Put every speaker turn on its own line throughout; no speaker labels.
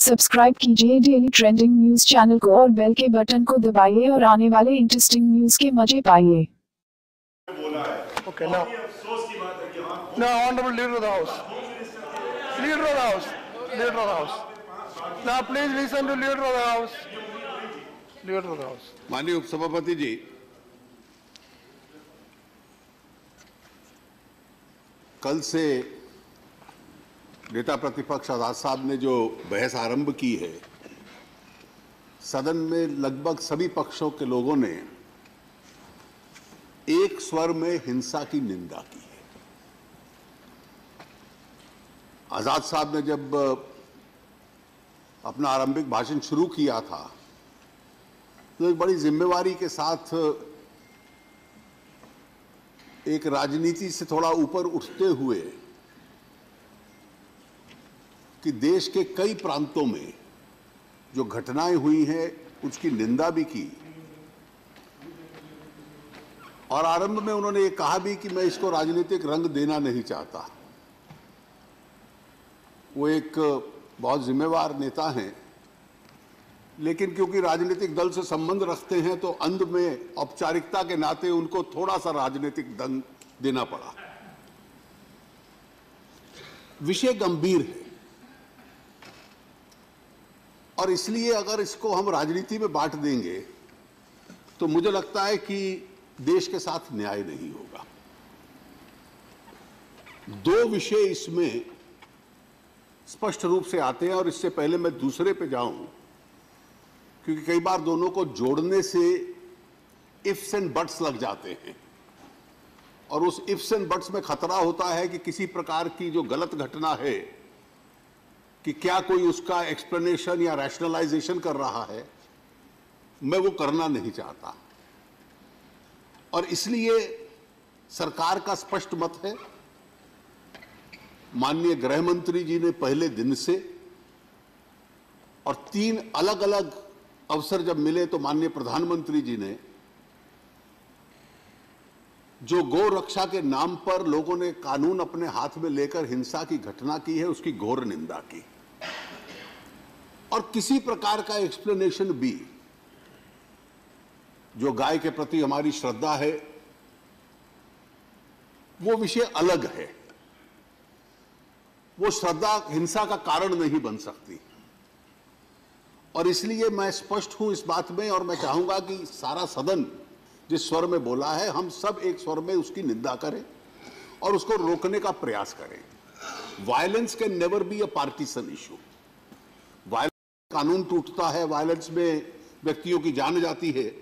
Subscribe कीजिए daily trending news channel को और बेल के बटन को दबाइए और आने वाले इंटरेस्टिंग न्यूज के मजे पाइए।
Okay, now honorable leader of the house, leader of the house, leader of the house. Now please listen to leader of the house, leader of the house.
माननीय उपसभापति जी, कल से नेता प्रतिपक्ष आजाद साहब ने जो बहस आरंभ की है, सदन में लगभग सभी पक्षों के लोगों ने एक स्वर में हिंसा की निंदा की है। आजाद साहब ने जब अपना आरंभिक भाषण शुरू किया था तो एक बड़ी जिम्मेवारी के साथ एक राजनीति से थोड़ा ऊपर उठते हुए कि देश के कई प्रांतों में जो घटनाएं हुई हैं उसकी निंदा भी की और आरंभ में उन्होंने ये कहा भी कि मैं इसको राजनीतिक रंग देना नहीं चाहता। वो एक बहुत जिम्मेवार नेता हैं, लेकिन क्योंकि राजनीतिक दल से संबंध रखते हैं तो अंत में औपचारिकता के नाते उनको थोड़ा सा राजनीतिक दंग देना पड़ा। विषय गंभीर है और इसलिए अगर इसको हम राजनीति में बांट देंगे तो मुझे लगता है कि देश के साथ न्याय नहीं होगा। दो विषय इसमें स्पष्ट रूप से आते हैं और इससे पहले मैं दूसरे पे जाऊं, क्योंकि कई बार दोनों को जोड़ने से इफ्स एंड बट्स लग जाते हैं और उस इफ्स एंड बट्स में खतरा होता है कि किसी प्रकार की जो गलत घटना है कि क्या कोई उसका एक्सप्लेनेशन या रैशनलाइजेशन कर रहा है, मैं वो करना नहीं चाहता। और इसलिए सरकार का स्पष्ट मत है, माननीय गृह मंत्री जी ने पहले दिन से और 3 अलग अलग अवसर जब मिले तो माननीय प्रधानमंत्री जी ने जो गौ रक्षा के नाम पर लोगों ने कानून अपने हाथ में लेकर हिंसा की घटना की है उसकी घोर निंदा की और किसी प्रकार का एक्सप्लेनेशन भी, जो गाय के प्रति हमारी श्रद्धा है वो विषय अलग है, वो श्रद्धा हिंसा का कारण नहीं बन सकती। और इसलिए मैं स्पष्ट हूं इस बात में और मैं चाहूंगा कि सारा सदन जिस स्वर में बोला है हम सब एक स्वर में उसकी निंदा करें और उसको रोकने का प्रयास करें। Violence can never be a partisan issue. Violence कानून टूटता है, वायलेंस में व्यक्तियों की जान जाती है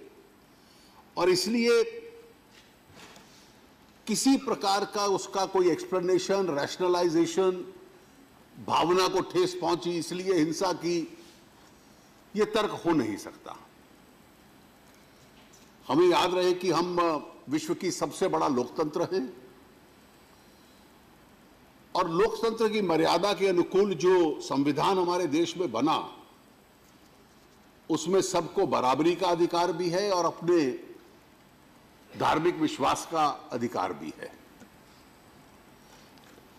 और इसलिए किसी प्रकार का उसका कोई एक्सप्लेनेशन, रैशनलाइजेशन, भावना को ठेस पहुंची इसलिए हिंसा की, यह तर्क हो नहीं सकता। हमें याद रहे कि हम विश्व की सबसे बड़ा लोकतंत्र हैं और लोकतंत्र की मर्यादा के अनुकूल जो संविधान हमारे देश में बना उसमें सबको बराबरी का अधिकार भी है और अपने धार्मिक विश्वास का अधिकार भी है।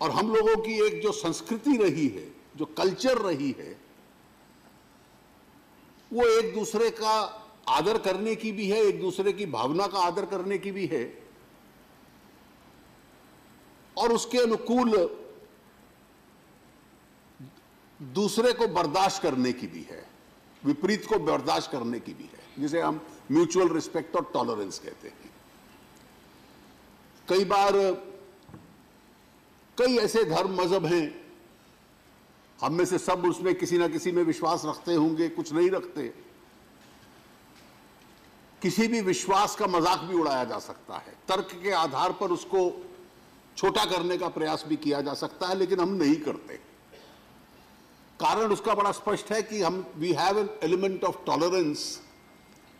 और हम लोगों की एक जो संस्कृति रही है, जो कल्चर रही है, वो एक दूसरे का आदर करने की भी है, एक दूसरे की भावना का आदर करने की भी है और उसके अनुकूल दूसरे को बर्दाश्त करने की भी है, विपरीत को बर्दाश्त करने की भी है, जिसे हम म्यूचुअल रिस्पेक्ट और टॉलरेंस कहते हैं। कई बार कई ऐसे धर्म मजहब हैं, हम में से सब उसमें किसी ना किसी में विश्वास रखते होंगे, कुछ नहीं रखते। किसी भी विश्वास का मजाक भी उड़ाया जा सकता है, तर्क के आधार पर उसको छोटा करने का प्रयास भी किया जा सकता है, लेकिन हम नहीं करते। कारण उसका बड़ा स्पष्ट है कि हम we have an element of tolerance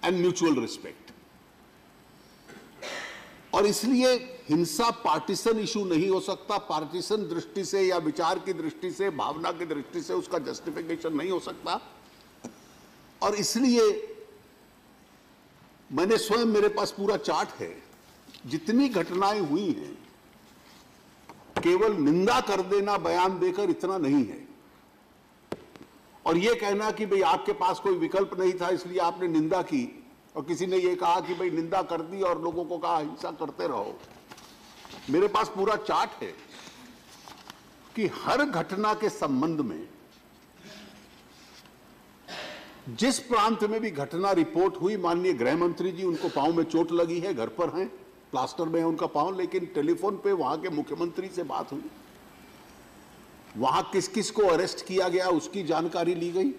and mutual respect. और इसलिए हिंसा पार्टीसन इशू नहीं हो सकता, पार्टीसन दृष्टि से या विचार की दृष्टि से, भावना की दृष्टि से उसका जस्टिफिकेशन नहीं हो सकता। और इसलिए मैंने स्वयं, मेरे पास पूरा चार्ट है, जितनी घटनाएं हुई हैं केवल निंदा कर देना, बयान देकर इतना नहीं है। और ये कहना कि भाई आपके पास कोई विकल्प नहीं था इसलिए आपने निंदा की, और किसी ने ये कहा कि भाई निंदा कर दी और लोगों को कहा हिंसा करते रहो। मेरे पास पूरा चार्ट है कि हर घटना के संबंध में जिस प्रांत में भी घटना रिपोर्ट हुई, माननीय गृह मंत्री जी, उनको पांव में चोट लगी है, घर पर हैं, प्लास्टर में है उनका पांव, लेकिन टेलीफोन पे वहां के मुख्यमंत्री से बात हुई, वहां किस किस को अरेस्ट किया गया उसकी जानकारी ली गई,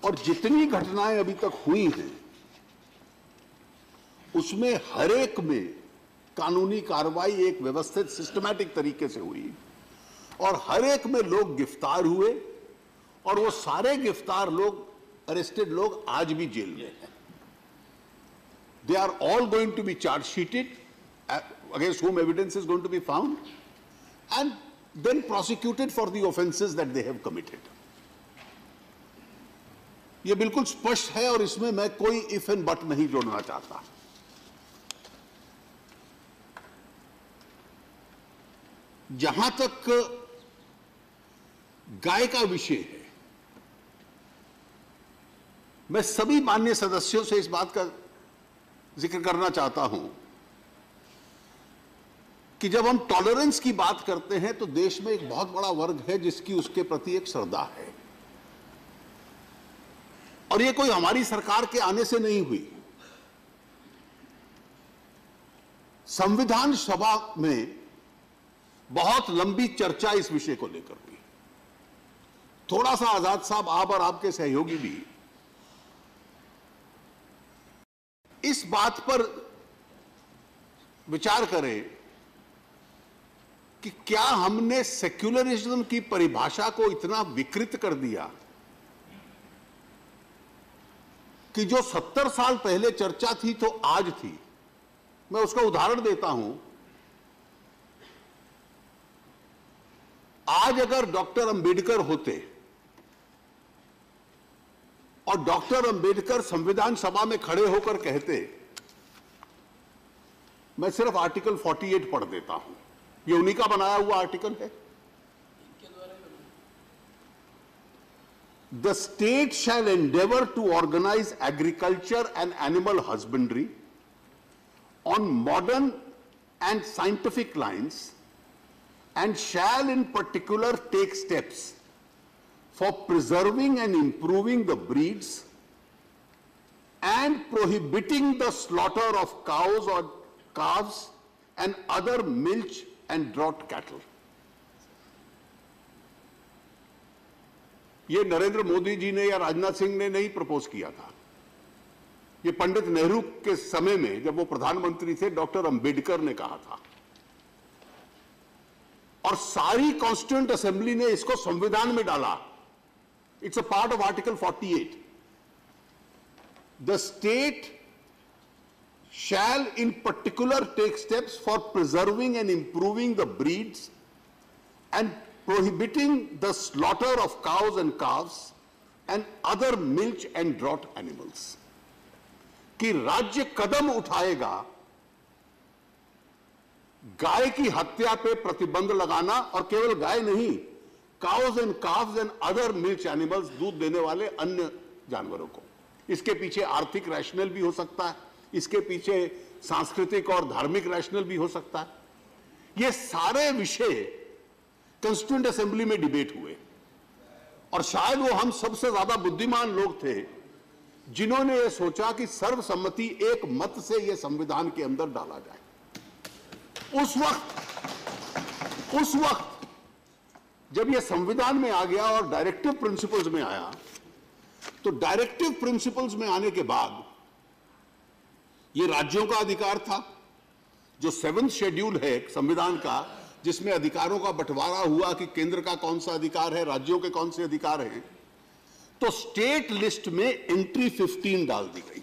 और जितनी घटनाएं अभी तक हुई हैं उसमें हर एक में कानूनी कार्रवाई एक व्यवस्थित सिस्टमैटिक तरीके से हुई, और हर एक में लोग गिरफ्तार हुए, और वो सारे गिरफ्तार लोग, अरेस्टेड लोग आज भी जेल में हैं। They are all going to be charge sheeted, against whom evidence is going to be found, and then prosecuted for the offenses that they have committed. ये बिल्कुल स्पष्ट है और इसमें मैं कोई इफ एंड बट नहीं जोड़ना चाहता। जहां तक गाय का विषय है, मैं सभी माननीय सदस्यों से इस बात का जिक्र करना चाहता हूं कि जब हम टॉलरेंस की बात करते हैं तो देश में एक बहुत बड़ा वर्ग है जिसकी उसके प्रति एक श्रद्धा है, और ये कोई हमारी सरकार के आने से नहीं हुई। संविधान सभा में बहुत लंबी चर्चा इस विषय को लेकर हुई। थोड़ा सा आजाद साहब, आप और आपके सहयोगी भी इस बात पर विचार करें कि क्या हमने सेक्युलरिज्म की परिभाषा को इतना विकृत कर दिया कि जो 70 साल पहले चर्चा थी तो आज थी। मैं उसका उदाहरण देता हूं। आज अगर डॉक्टर अंबेडकर होते और डॉक्टर अंबेडकर संविधान सभा में खड़े होकर कहते, मैं सिर्फ आर्टिकल 48 पढ़ देता हूं, ये उन्हीं का बनाया हुआ आर्टिकल है। The state shall endeavour to organise agriculture and animal husbandry on modern and scientific lines and shall in particular take steps for preserving and improving the breeds and prohibiting the slaughter of cows or calves and other milch and draught cattle. ये नरेंद्र मोदी जी ने या राजनाथ सिंह ने नहीं propose किया था, ये पंडित नेहरू के समय में जब वो प्रधानमंत्री थे डॉक्टर अंबेडकर ने कहा था, और सारी कॉन्स्टिट्यूएंट असेंबली ने इसको संविधान में डाला। It's a part of article 48। The state shall in particular take steps for preserving and improving the breeds and prohibiting the slaughter of cows and calves and other milch and draught animals. कि राज्य कदम उठाएगा गाय की हत्या पे प्रतिबंध लगाना, और केवल गाय नहीं, cause and calves and other milk animals, दूध देने वाले अन्य जानवरों को। इसके पीछे आर्थिक रैशनल भी हो सकता है, इसके पीछे सांस्कृतिक और धार्मिक रैशनल भी हो सकता है। ये सारे विषय कॉन्स्टिट्यूएंट असेंबली में डिबेट हुए, और शायद वो हम सबसे ज्यादा बुद्धिमान लोग थे जिन्होंने ये सोचा कि सर्वसम्मति एक मत से यह संविधान के अंदर डाला जाए। उस वक्त जब यह संविधान में आ गया और डायरेक्टिव प्रिंसिपल्स में आया, तो डायरेक्टिव प्रिंसिपल्स में आने के बाद यह राज्यों का अधिकार था। जो 7th शेड्यूल है संविधान का, जिसमें अधिकारों का बंटवारा हुआ कि केंद्र का कौन सा अधिकार है, राज्यों के कौन से अधिकार हैं, तो स्टेट लिस्ट में एंट्री 15 डाल दी गई।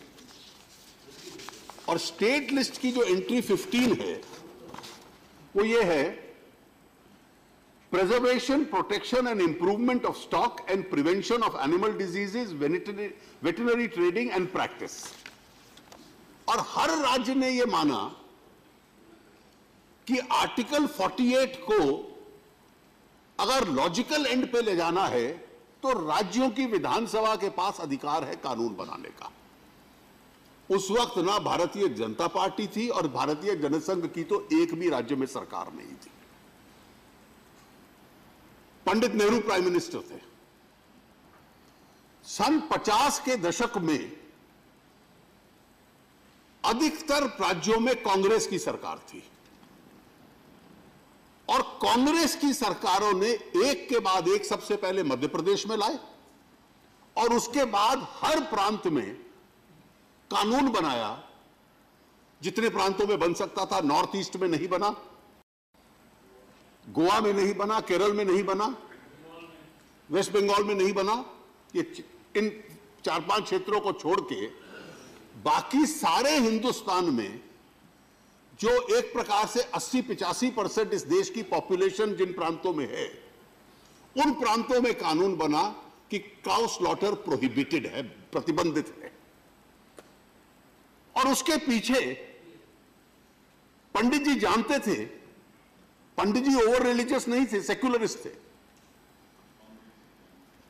और स्टेट लिस्ट की जो एंट्री 15 है वो ये है, preservation, protection and improvement of stock and prevention of animal diseases, veterinary trading and practice. और हर राज्य ने यह माना कि आर्टिकल 48 को अगर लॉजिकल एंड पे ले जाना है तो राज्यों की विधानसभा के पास अधिकार है कानून बनाने का। उस वक्त ना भारतीय जनता पार्टी थी और भारतीय जनसंघ की तो एक भी राज्य में सरकार नहीं थी। पंडित नेहरू प्राइम मिनिस्टर थे। सन 50 के दशक में अधिकतर राज्यों में कांग्रेस की सरकार थी और कांग्रेस की सरकारों ने एक के बाद एक सबसे पहले मध्य प्रदेश में लाए और उसके बाद हर प्रांत में कानून बनाया। जितने प्रांतों में बन सकता था, नॉर्थ ईस्ट में नहीं बना, गोवा में नहीं बना, केरल में नहीं बना, वेस्ट बंगाल में नहीं बना। ये इन 4-5 क्षेत्रों को छोड़ के बाकी सारे हिंदुस्तान में जो एक प्रकार से 80-85% इस देश की पॉपुलेशन जिन प्रांतों में है, उन प्रांतों में कानून बना कि काउ स्लॉटर प्रोहिबिटेड है, प्रतिबंधित है। और उसके पीछे पंडित जी जानते थे, पंडित जी ओवर रिलीजियस नहीं थे, सेक्युलरिस्ट थे।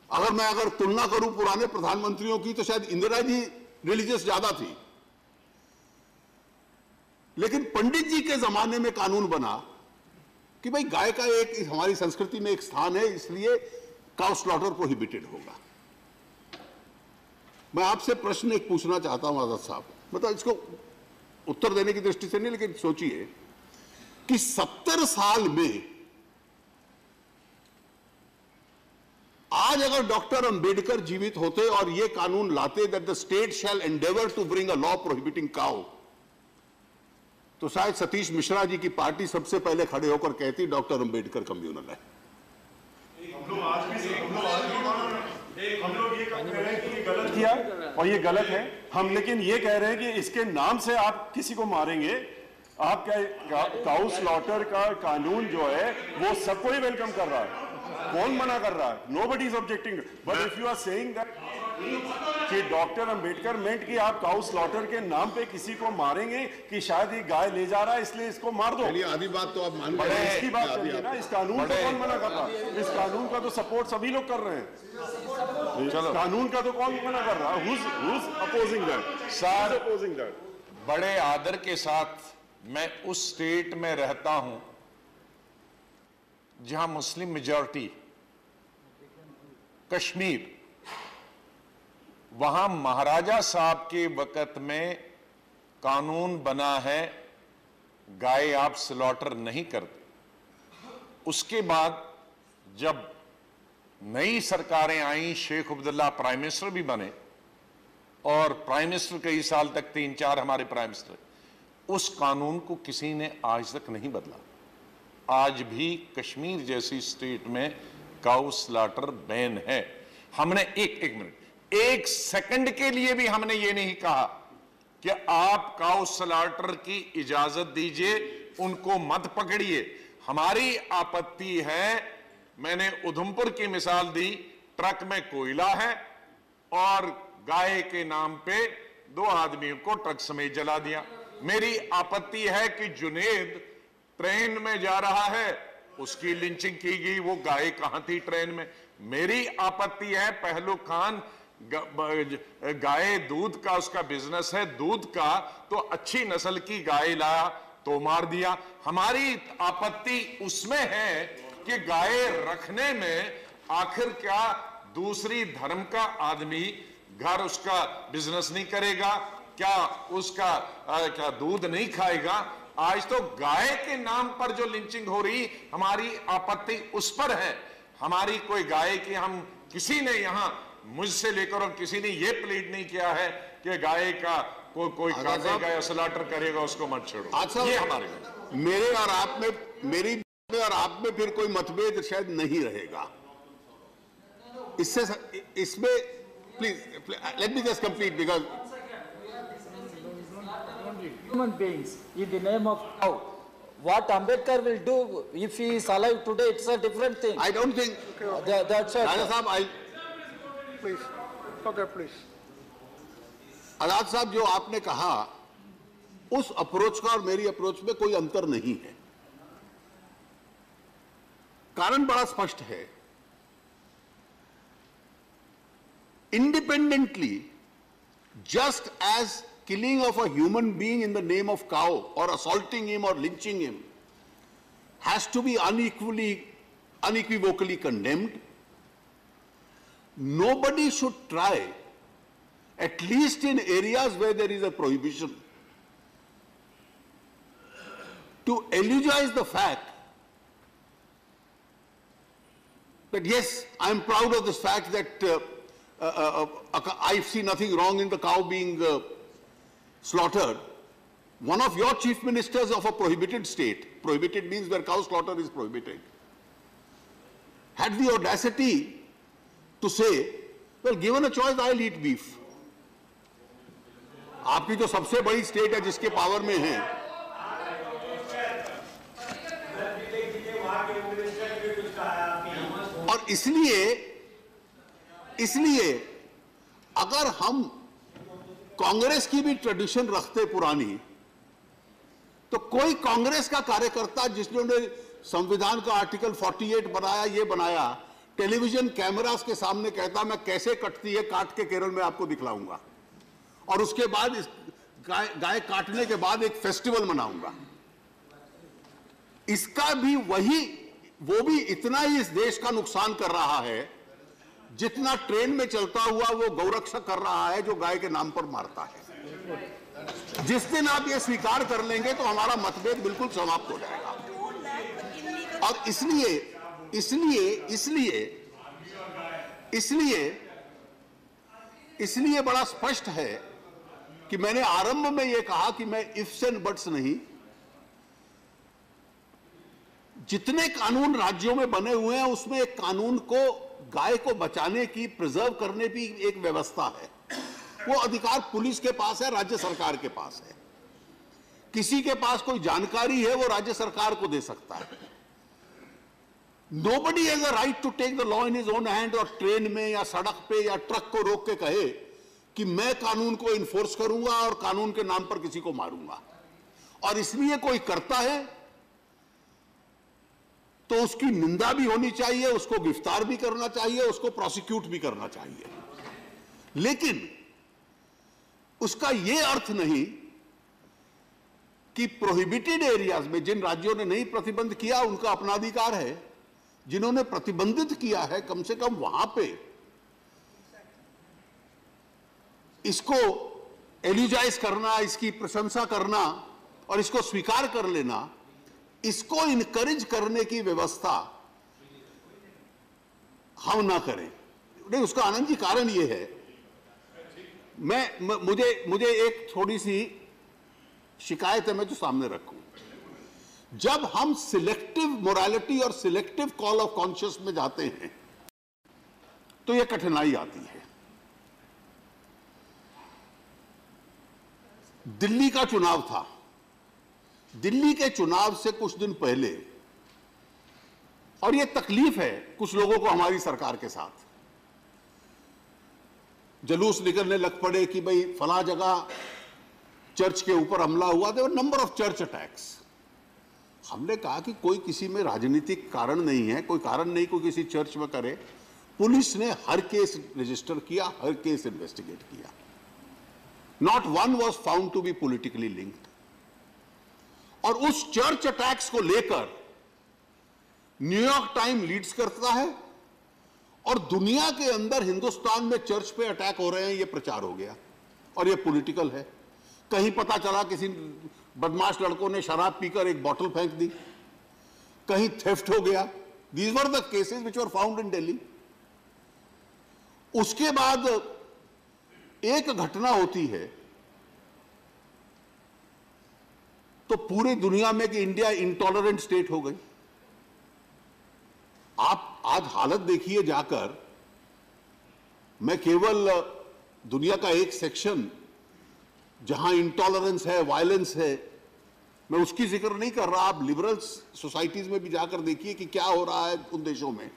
अगर तुलना करूं पुराने प्रधानमंत्रियों की तो शायद इंदिरा जी रिलीजियस ज्यादा थी, लेकिन पंडित जी के जमाने में कानून बना कि भाई गाय का एक हमारी संस्कृति में एक स्थान है, इसलिए काउ स्लॉटर प्रोहिबिटेड होगा। मैं आपसे प्रश्न एक पूछना चाहता हूं आजाद साहब, मतलब इसको उत्तर देने की दृष्टि से नहीं, लेकिन सोचिए कि 70 साल में आज अगर डॉक्टर अंबेडकर जीवित होते और यह कानून लाते that the state shall endeavour to bring a law prohibiting cow, तो शायद सतीश मिश्रा जी की पार्टी सबसे पहले खड़े होकर कहती डॉक्टर अंबेडकर कम्युनल है।
हम लोग ये कह रहे हैं कि ये गलत किया और ये गलत है हम, लेकिन ये कह रहे हैं कि इसके नाम से आप किसी को मारेंगे। आप क्या काउ स्लॉटर का कानून जो है वो सबको ही वेलकम कर रहा है, कौन मना कर रहा है? Nobody is objecting. But if you are saying that कि डॉक्टर अंबेडकर मेंट कि आप काउ स्लॉटर के नाम पे किसी को मारेंगे कि शायद ये गाय ले जा रहा है इसलिए इसको मार दो,
चलिए आधी बात तो आप मान
बड़े इसकी बात चलिए ना। इस कानून को कौन मना कर रहा है? इस कानून का तो सपोर्ट सभी लोग कर रहे हैं। चलो, कानून का तो कौन मना कर रहा है? who's opposing that?
Sir,
opposing that?
बड़े आदर के साथ मैं उस स्टेट में रहता हूं जहां मुस्लिम मेजॉरिटी, कश्मीर, वहां महाराजा साहब के वक्त में कानून बना है गाय आप स्लॉटर नहीं करते। उसके बाद जब नई सरकारें आई, शेख अब्दुल्ला प्राइम मिनिस्टर भी बने और प्राइम मिनिस्टर कई साल तक 3-4 हमारे प्राइम मिनिस्टर, उस कानून को किसी ने आज तक नहीं बदला। आज भी कश्मीर जैसी स्टेट में काउ स्लॉटर बैन है। हमने एक मिनट, 1 सेकंड के लिए भी हमने ये नहीं कहा कि आप काउ स्लॉटर की इजाजत दीजिए, उनको मत पकड़िए। हमारी आपत्ति है, मैंने उधमपुर की मिसाल दी, ट्रक में कोयला है और गाय के नाम पे 2 आदमियों को ट्रक समेत जला दिया। मेरी आपत्ति है कि जुनेद ट्रेन में जा रहा है, उसकी लिंचिंग की गई, वो गाय कहां थी ट्रेन में। मेरी आपत्ति है पहलू खान गाय दूध का उसका बिजनेस है, दूध का, तो अच्छी नस्ल की गाय लाया तो मार दिया। हमारी आपत्ति उसमें है कि गाय रखने में आखिर क्या दूसरी धर्म का आदमी घर उसका बिजनेस नहीं करेगा क्या? उसका क्या दूध नहीं खाएगा? आज तो गाय के नाम पर जो लिंचिंग हो रही, हमारी आपत्ति उस पर है। हमारी कोई गाय की, हम किसी ने यहां मुझसे लेकर और किसी ने यह प्लीड नहीं किया है कि गाय का कोई काटेगा या स्लॉटर करेगा उसको मत छोड़ो।
अच्छा,
ये हमारे
मेरे और आप में, मेरी और आप में फिर कोई मतभेद शायद नहीं रहेगा इसमें please let me just complete because
human beings in the name of cow. What Ambedkar will do if he is alive today, it's a different thing.
I don't think
That's it.
राजा साहब,
please, okay please.
आजाद साहब, जो आपने कहा उस approach का और मेरी approach में कोई अंतर नहीं है। कारण बड़ा स्पष्ट है। independently, just as killing of a human being in the name of cow or assaulting him or lynching him has to be unequivocally condemned, nobody should try, at least in areas where there is a prohibition, to eulogize the fact that yes, I am proud of this fact that I see nothing wrong in the cow being slaughtered. One of your chief ministers of a prohibited state, prohibited means where cow slaughter is prohibited, had the audacity to say, well, given a choice, I'll eat beef. आपकी जो सबसे बड़ी state है जिसके power में है, और इसलिए अगर हम कांग्रेस की भी ट्रेडिशन रखते पुरानी, तो कोई कांग्रेस का कार्यकर्ता जिसने संविधान का आर्टिकल 48 बनाया, ये बनाया, टेलीविजन कैमरास के सामने कहता मैं कैसे कटती है, काट के केरल में आपको दिखलाऊंगा, और उसके बाद इस गाय काटने के बाद एक फेस्टिवल मनाऊंगा, इसका भी वो भी इतना ही इस देश का नुकसान कर रहा है जितना ट्रेन में चलता हुआ वो गौरक्षक कर रहा है जो गाय के नाम पर मारता है। जिस दिन आप ये स्वीकार कर लेंगे तो हमारा मतभेद बिल्कुल समाप्त हो जाएगा। और इसलिए बड़ा स्पष्ट है कि मैंने आरंभ में यह कहा कि मैं इफ्स एंड बट्स नहीं, जितने कानून राज्यों में बने हुए हैं उसमें एक कानून को गाय को बचाने की, प्रिजर्व करने की एक व्यवस्था है। वो अधिकार पुलिस के पास है, राज्य सरकार के पास है। किसी के पास कोई जानकारी है वो राज्य सरकार को दे सकता है। Nobody has a right to take the law in his own hand और ट्रेन में या सड़क पे या ट्रक को रोक के कहे कि मैं कानून को इन्फोर्स करूंगा और कानून के नाम पर किसी को मारूंगा। और इसलिए कोई करता है तो उसकी निंदा भी होनी चाहिए, उसको गिरफ्तार भी करना चाहिए, उसको प्रोसिक्यूट भी करना चाहिए, लेकिन उसका यह अर्थ नहीं कि प्रोहिबिटेड एरियाज में जिन राज्यों ने नहीं प्रतिबंध किया उनका अपना अधिकार है, जिन्होंने प्रतिबंधित किया है कम से कम वहां पे इसको एलिजाइज करना, इसकी प्रशंसा करना और इसको स्वीकार कर लेना, इसको इनकरेज करने की व्यवस्था हम ना करें। नहीं, उसका आनंद जी कारण यह है, मुझे एक थोड़ी सी शिकायत है, मैं जो सामने रखूं। जब हम सिलेक्टिव मोरालिटी और सिलेक्टिव कॉल ऑफ कॉन्शियस में जाते हैं तो यह कठिनाई आती है। दिल्ली का चुनाव था, दिल्ली के चुनाव से कुछ दिन पहले, और यह तकलीफ है कुछ लोगों को हमारी सरकार के साथ, जुलूस निकलने लग पड़े कि भाई फला जगह चर्च के ऊपर हमला हुआ। There were number of church attacks. हमने कहा कि कोई किसी में राजनीतिक कारण नहीं है, कोई कारण नहीं कोई किसी चर्च में करे। पुलिस ने हर केस रजिस्टर किया, हर केस इन्वेस्टिगेट किया। Not one was found to be politically linked. और उस चर्च अटैक्स को लेकर न्यूयॉर्क टाइम लीड्स करता है और दुनिया के अंदर हिंदुस्तान में चर्च पे अटैक हो रहे हैं ये प्रचार हो गया और ये पॉलिटिकल है। कहीं पता चला किसी बदमाश लड़कों ने शराब पीकर एक बोतल फेंक दी, कहीं थेफ्ट हो गया। These were the cases which were found in Delhi. उसके बाद एक घटना होती है तो पूरी दुनिया में कि इंडिया इंटॉलरेंट स्टेट हो गई। आप आज हालत देखिए जाकर, मैं केवल दुनिया का एक सेक्शन जहां इंटॉलरेंस है, वायलेंस है, मैं उसकी जिक्र नहीं कर रहा। आप लिबरल सोसाइटीज में भी जाकर देखिए कि क्या हो रहा है उन देशों में।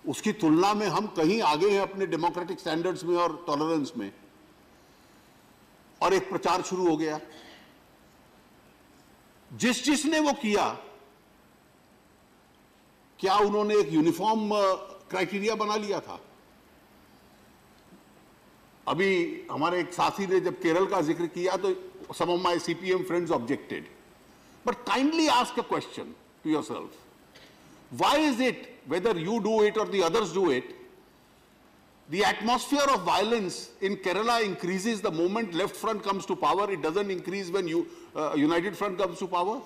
उसकी तुलना में हम कहीं आगे हैं अपने डेमोक्रेटिक स्टैंडर्ड्स में और टॉलरेंस में। और एक प्रचार शुरू हो गया, जिसने वो किया, क्या उन्होंने एक यूनिफॉर्म क्राइटेरिया बना लिया था? अभी हमारे एक साथी ने जब केरल का जिक्र किया तो some of my CPM friends objected. But kindly ask a question to yourself. Why is it, whether you do it or the others do it, the atmosphere of violence in Kerala increases the moment Left Front comes to power? It doesn't increase when United Front comes to power?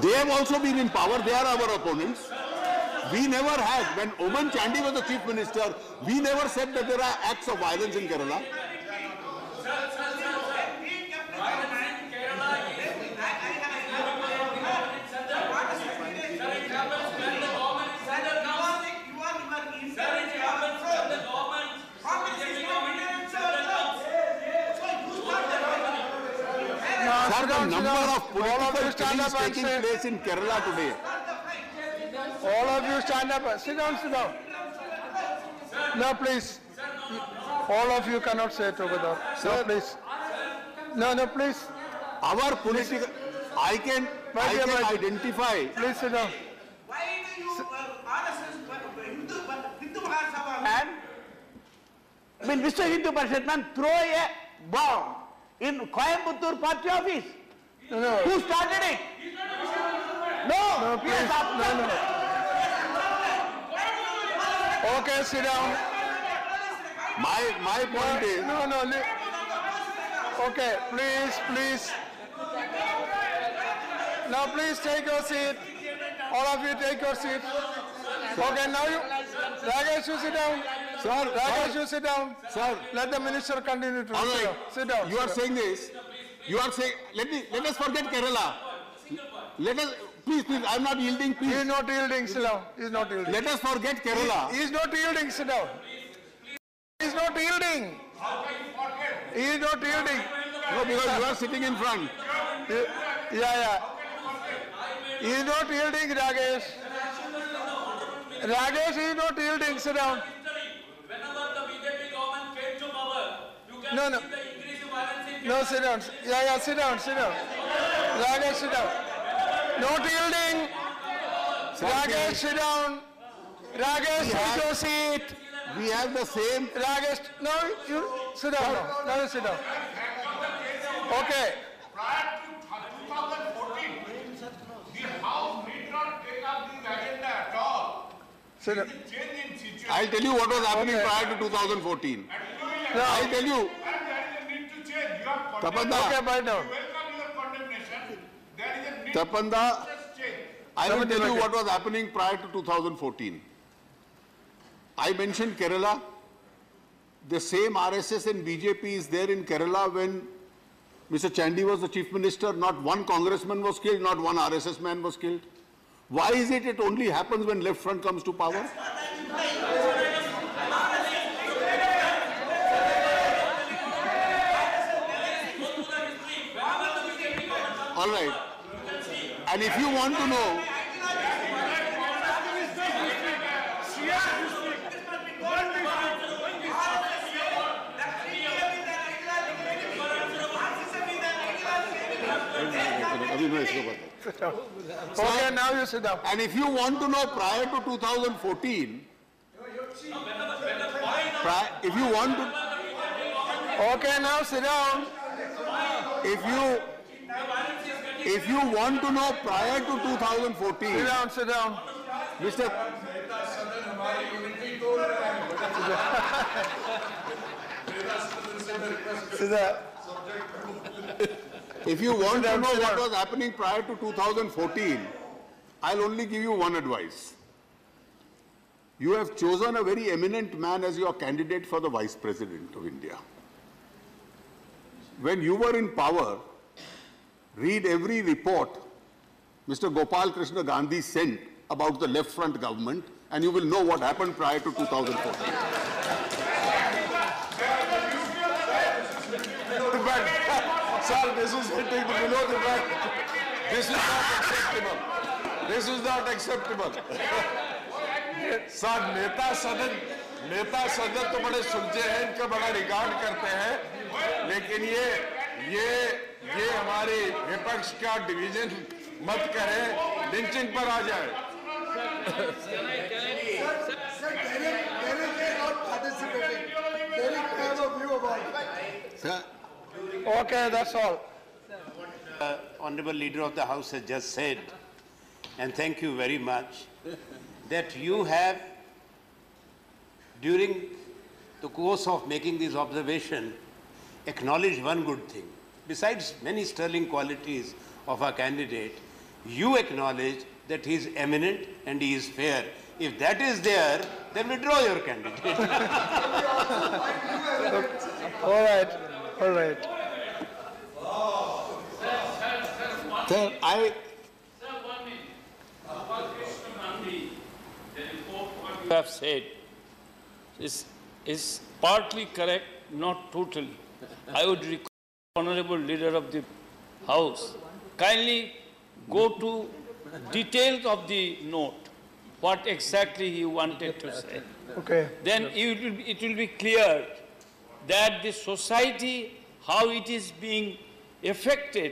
They have also been in power. They are our opponents. We never had, when Oman Chandy was the chief minister, we never said that there are acts of violence in Kerala. Sir, the number of political killings taking place in Kerala today.
All of you stand up. Sit down, sit down. No, please. All of you cannot say together. No, please. No, please.
Our political, I can identify.
Please sit down.
Why do you Hindu Mahasabha
And when Mr. Hindu Parishad man throw a bomb in Coimbatore party office?
No.
Who started it? No,
Please. No. Okay, sit down.
My point is.
No. Okay, please. Now please take your seat. All of you take your seat. Okay, now you, Rajesh, you sit down.
Sir,
Rajesh, you sit down.
Sir.
Let the minister continue to
All right.
sit down.
You are saying this. You are saying, let us forget Kerala. Let us, please, I am not yielding,
He is
please.
not yielding, sit down. He is not yielding.
Let us forget Kerala.
He is not yielding, sit down. He is not yielding. He is not yielding.
No, because you are sitting in front.
Yeah. He is not yielding, Rajesh. Rajesh, he is not yielding, sit down.
Whenever the BJP government came to power, you can
No.
see the increase in violence in
No, sit down. Yeah, sit down. Rajesh, sit down. Not yielding. Rajesh, sit down. Rajesh, take your seat.
We have the same.
Rajesh, no, you sit down now. Now you sit down. Okay.
Prior to 2014, the House did not take up the agenda at all.
Sit down.
Change in situation.
I'll tell you what was happening
Okay.
prior to 2014.
No.
I'll tell you.
And there is a need to change. You are
Tapanda.
Okay, bye now.
welcome your condemnation. There is a need
Tapanda,
to change.
I will tell you
okay.
what was happening prior to 2014. I mentioned Kerala. The same RSS and BJP is there in Kerala when Mr. Chandy was the chief minister. Not one congressman was killed, not one RSS man was killed. Why is it only happens when Left Front comes to power? All right. And if you want to know,
Okay, now you sit down.
and if you want to know prior to 2014, if you want to,
Okay, now sit down.
if you want to know prior to 2014,
Sit down.
Mr.
Sit down.
If you want to
down,
know
sit
what
down.
was happening prior to 2014, I'll only give you one advice. You have chosen a very eminent man as your candidate for the Vice President of India. When you were in power, read every report Mr. Gopal Krishna Gandhi sent about the Left Front government, and you will know what happened prior to 2014.
Sir, this is hitting below the belt. This is not acceptable. This is not acceptable. Sir नेता सदन तो बड़े सुलझे हैं, इनका बड़ा regard करते हैं, लेकिन ये हमारी विपक्ष का डिवीजन मत करें, लिंचिंग पर आ जाए.
Derek are not participating. Derek
Okay, that's all.
Honorable Leader of the House has just said, and thank you very much, that you have, during the course of making this observation, acknowledged one good thing. Besides many sterling qualities of our candidate, you acknowledge that he is eminent and he is fair. If that is there, then withdraw your candidate.
All right, all right.
Sir,
you have said is partly correct, not totally. I would request Honorable Leader of the House, kindly go to details of the note, what exactly he wanted to say.
Okay.
Then it will be clear that the society, how it is being affected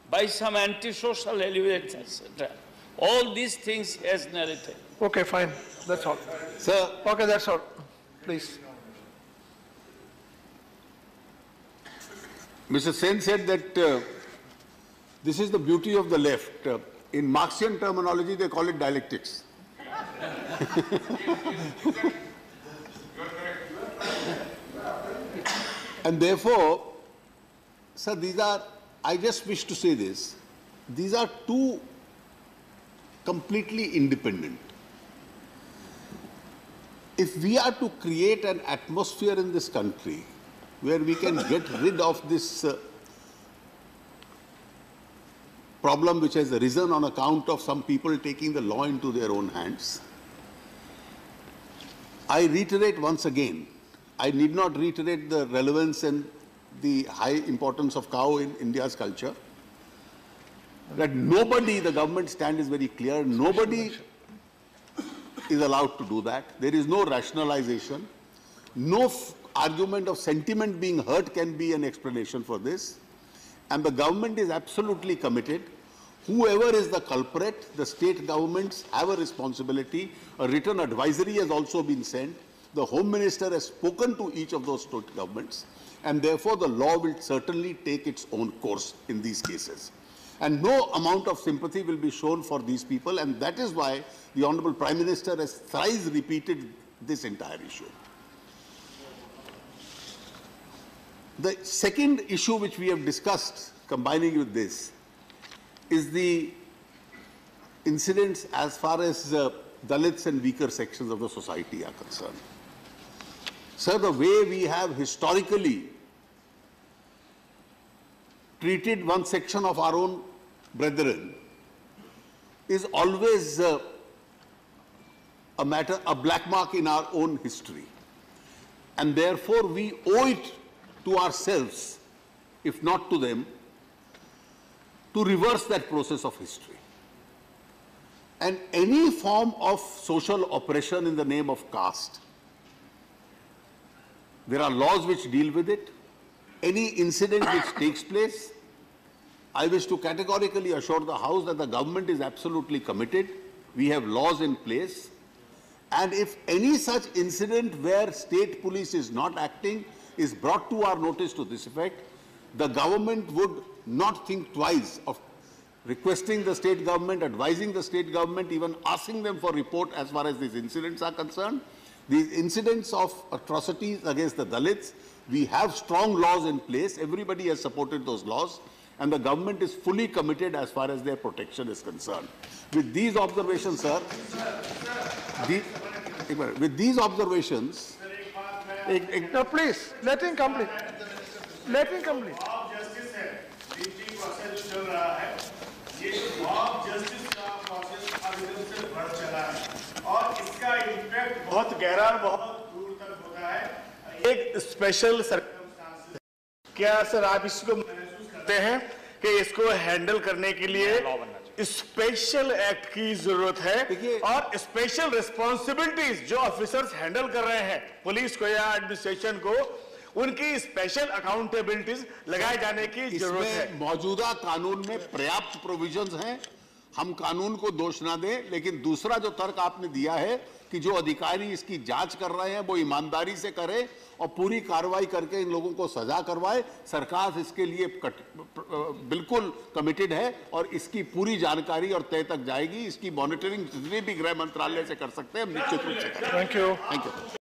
by some antisocial elements, etc. All these things he has narrated.
Okay, fine. That's all.
sir,
Okay, that's all. Please.
Mr. Sen said that this is the beauty of the left. In Marxian terminology, they call it dialectics. And therefore, sir, I just wish to say this, these are two completely independent. If we are to create an atmosphere in this country where we can get rid of this problem which has arisen on account of some people taking the law into their own hands, I reiterate once again, I need not reiterate the relevance and the high importance of cow in India's culture, that nobody, the government stand is very clear, nobody is allowed to do that. There is no rationalization. No argument of sentiment being hurt can be an explanation for this. And the government is absolutely committed. Whoever is the culprit, the state governments have a responsibility. A written advisory has also been sent. The Home Minister has spoken to each of those state governments. And therefore, the law will certainly take its own course in these cases. And no amount of sympathy will be shown for these people. And that is why the Honorable Prime Minister has thrice repeated this entire issue. The second issue which we have discussed, combining with this, is the incidents as far as Dalits and weaker sections of the society are concerned. Sir, the way we have historically treated one section of our own brethren is always a black mark in our own history. And therefore, we owe it to ourselves, if not to them, to reverse that process of history. And any form of social oppression in the name of caste, there are laws which deal with it. Any incident which takes place, I wish to categorically assure the House that the government is absolutely committed. We have laws in place. And if any such incident where state police is not acting is brought to our notice to this effect, the government would not think twice of requesting the state government, advising the state government, even asking them for report as far as these incidents are concerned. These incidents of atrocities against the Dalits, we have strong laws in place. Everybody has supported those laws, and the government is fully committed as far as their protection is concerned. With these observations, sir, with these observations,
no, please, let him complete. Let him complete.
और इसका impact बहुत गहरा और बहुत दूर तक होता है। एक स्पेशल सर्कमस्टांसेस, क्या सर आप इसको महसूस करते हैं कि इसको हैंडल करने के लिए स्पेशल एक्ट की जरूरत है और स्पेशल रिस्पॉन्सिबिलिटीज जो ऑफिसर्स हैंडल कर रहे हैं पुलिस को या एडमिनिस्ट्रेशन को, उनकी स्पेशल अकाउंटेबिलिटीज लगाए जाने की जरूरत है।
मौजूदा कानून में पर्याप्त प्रोविजंस हैं हम कानून को दोष ना दें, लेकिन दूसरा जो तर्क आपने दिया है कि जो अधिकारी इसकी जांच कर रहे हैं वो ईमानदारी से करें और पूरी कार्रवाई करके इन लोगों को सजा करवाए। सरकार इसके लिए बिल्कुल कमिटेड है और इसकी पूरी जानकारी और तय तक जाएगी। इसकी मॉनिटरिंग जितने भी गृह मंत्रालय से कर सकते हैं हम निश्चित रूप से करेंगे।
Thank you.
Thank you.